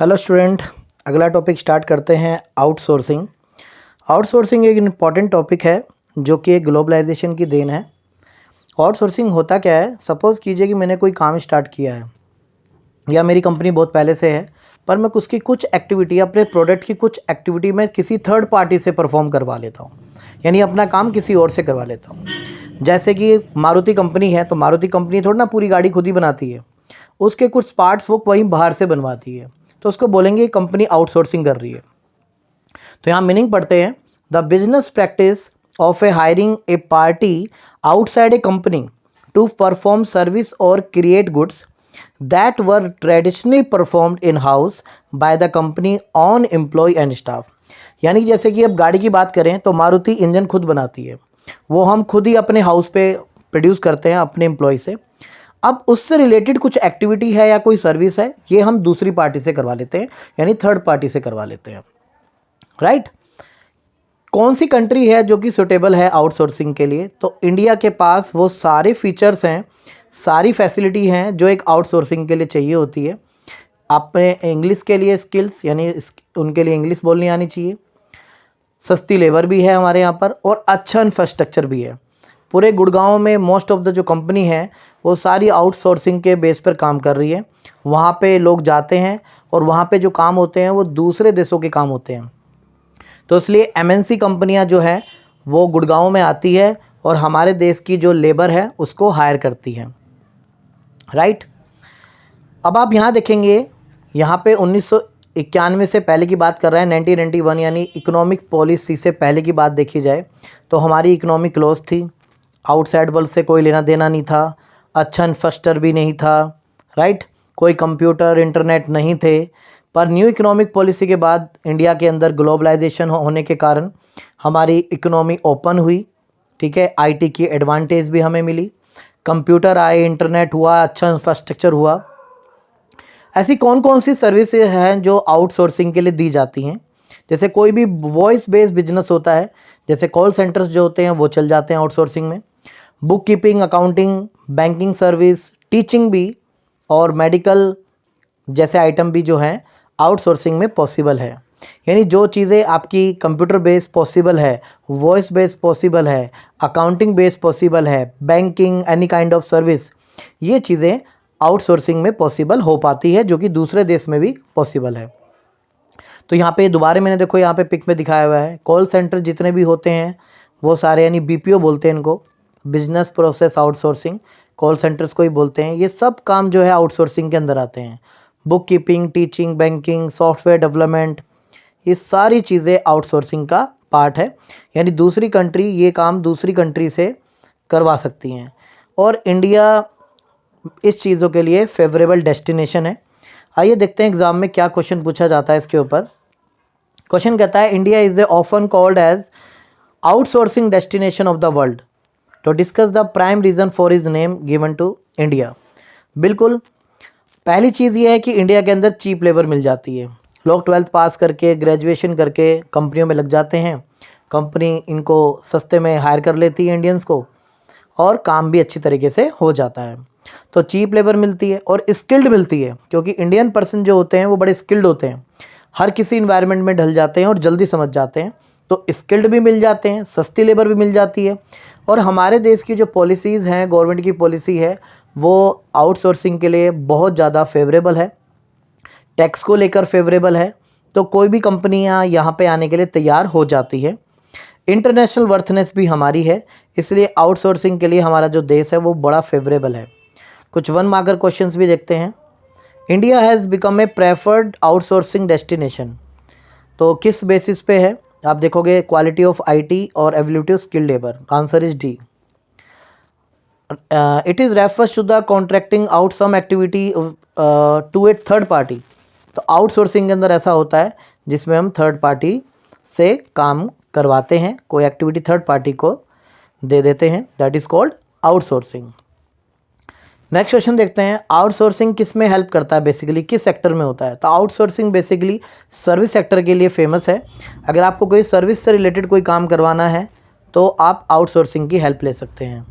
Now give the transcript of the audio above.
Hello student, अगला topic start करते हैं आउटसोर्सिंग। आउटसोर्सिंग एक इम्पॉर्टेंट टॉपिक है जो कि एक ग्लोबलाइजेशन की देन है। आउटसोर्सिंग होता क्या है? सपोज़ कीजिए कि मैंने कोई काम स्टार्ट किया है या मेरी कंपनी बहुत पहले से है, पर मैं उसकी कुछ एक्टिविटी, अपने प्रोडक्ट की कुछ एक्टिविटी मैं किसी थर्ड पार्टी से परफॉर्म करवा लेता हूँ, यानी अपना काम किसी और से करवा लेता हूँ। जैसे कि मारुति कंपनी है, तो मारुति कंपनी थोड़ी ना पूरी गाड़ी खुद ही बनाती है, उसके कुछ पार्ट्स वो वहीं बाहर से बनवाती है, तो उसको बोलेंगे कंपनी आउटसोर्सिंग कर रही है। तो यहाँ मीनिंग पढ़ते हैं, the business practice of a hiring a party outside a company to perform service और create goods that were traditionally performed in house by the company on employ and staff. यानी जैसे कि अब गाड़ी की बात करें तो मारुति इंजन खुद बनाती है, वो हम खुद ही अपने हाउस पे प्रोड्यूस करते हैं अपने एम्प्लॉय से। अब उससे रिलेटेड कुछ एक्टिविटी है या कोई सर्विस है, ये हम दूसरी पार्टी से करवा लेते हैं, यानी थर्ड पार्टी से करवा लेते हैं, राइट। कौन सी कंट्री है जो कि सुटेबल है आउटसोर्सिंग के लिए? तो इंडिया के पास वो सारे फीचर्स हैं, सारी फैसिलिटी हैं जो एक आउटसोर्सिंग के लिए चाहिए होती है। आपने इंग्लिश के लिए स्किल्स, यानी उनके लिए इंग्लिश बोलनी आनी चाहिए, सस्ती लेबर भी है हमारे यहाँ पर, और अच्छा इंफ्रास्ट्रक्चर भी है। पूरे गुड़गांव में मोस्ट ऑफ द जो कंपनी है वो सारी आउटसोर्सिंग के बेस पर काम कर रही है। वहाँ पे लोग जाते हैं और वहाँ पे जो काम होते हैं वो दूसरे देशों के काम होते हैं, तो इसलिए एमएनसी कंपनियाँ जो है वो गुड़गांव में आती है और हमारे देश की जो लेबर है उसको हायर करती है, राइट। अब आप यहाँ देखेंगे, यहाँ पे 1991 से पहले की बात कर रहे हैं, 1991, यानी इकोनॉमिक पॉलिसी से पहले की बात देखी जाए तो हमारी इकोनॉमिक क्लोज थी, आउटसाइड वर्ल्ड से कोई लेना देना नहीं था, अच्छा इंफ्रास्ट्रक्चर भी नहीं था, राइट, कोई कंप्यूटर इंटरनेट नहीं थे। पर न्यू इकोनॉमिक पॉलिसी के बाद इंडिया के अंदर ग्लोबलाइजेशन होने के कारण हमारी इकोनॉमी ओपन हुई, ठीक है, आईटी की एडवांटेज भी हमें मिली, कंप्यूटर आए, इंटरनेट हुआ, अच्छा इंफ्रास्ट्रक्चर हुआ। ऐसी कौन कौन सी सर्विसेज हैं जो आउटसोर्सिंग के लिए दी जाती हैं? जैसे कोई भी वॉइस बेस्ड बिजनेस होता है, जैसे कॉल सेंटर्स जो होते हैं वो चल जाते हैं आउटसोर्सिंग में। Book keeping, accounting, banking service, teaching भी और मेडिकल जैसे आइटम भी जो हैं आउटसोर्सिंग में पॉसिबल है। यानी जो चीज़ें आपकी कंप्यूटर बेस्ड पॉसिबल है, वॉइस बेस्ड पॉसिबल है, अकाउंटिंग बेस्ड पॉसिबल है, banking, any kind of service, ये चीज़ें आउटसोर्सिंग में पॉसिबल हो पाती है, जो कि दूसरे देश में भी पॉसिबल है। तो यहाँ पे दोबारा मैंने देखो यहाँ पे पिक में दिखाया हुआ है, कॉल सेंटर जितने भी होते हैं वो सारे, यानी बीपीओ बोलते हैं इनको, business process outsourcing, call centres को ही बोलते हैं। ये सब काम जो है आउटसोर्सिंग के अंदर आते हैं। Book keeping, teaching, banking, software development, ये सारी चीज़ें आउटसोर्सिंग का पार्ट है, यानी दूसरी कंट्री ये काम दूसरी कंट्री से करवा सकती हैं। और इंडिया इस चीज़ों के लिए फेवरेबल डेस्टिनेशन है। आइए देखते हैं एग्जाम में क्या क्वेश्चन पूछा जाता है इसके ऊपर। क्वेश्चन कहता है, India is often called as outsourcing destination of the world, तो discuss the prime reason for is name given to India. बिल्कुल, पहली चीज़ ये है कि इंडिया के अंदर चीप लेबर मिल जाती है। लोग 12th पास करके, ग्रेजुएशन करके कंपनियों में लग जाते हैं, कंपनी इनको सस्ते में हायर कर लेती है इंडियंस को, और काम भी अच्छी तरीके से हो जाता है। तो चीप लेबर मिलती है और स्किल्ड मिलती है, क्योंकि इंडियन पर्सन जो होते हैं वो बड़े स्किल्ड होते हैं, हर किसी इन्वायरमेंट में ढल जाते हैं और जल्दी समझ जाते हैं, तो स्किल्ड भी मिल जाते हैं, सस्ती लेबर भी मिल जाती है। और हमारे देश की जो पॉलिसीज़ हैं, गवर्नमेंट की पॉलिसी है, वो आउटसोर्सिंग के लिए बहुत ज़्यादा फेवरेबल है, टैक्स को लेकर फेवरेबल है, तो कोई भी कंपनियां यहाँ पे आने के लिए तैयार हो जाती है। इंटरनेशनल वर्थनेस भी हमारी है, इसलिए आउटसोर्सिंग के लिए हमारा जो देश है वो बड़ा फेवरेबल है। कुछ 1 मार्कर क्वेश्चंस भी देखते हैं। India has become a preferred outsourcing destination, तो किस बेसिस पे है? आप देखोगे क्वालिटी ऑफ आईटी और ability of skilled labour, answer is D. It is refers to the contracting out some activity to a third party, तो outsourcing के अंदर ऐसा होता है जिसमें हम थर्ड पार्टी से काम करवाते हैं, कोई एक्टिविटी थर्ड पार्टी को दे देते हैं, that is called outsourcing. Next question देखते हैं, आउटसोर्सिंग किस में हेल्प करता है, बेसिकली किस सेक्टर में होता है? तो आउटसोर्सिंग बेसिकली सर्विस सेक्टर के लिए फेमस है। अगर आपको कोई सर्विस से रिलेटेड कोई काम करवाना है तो आप आउटसोर्सिंग की हेल्प ले सकते हैं।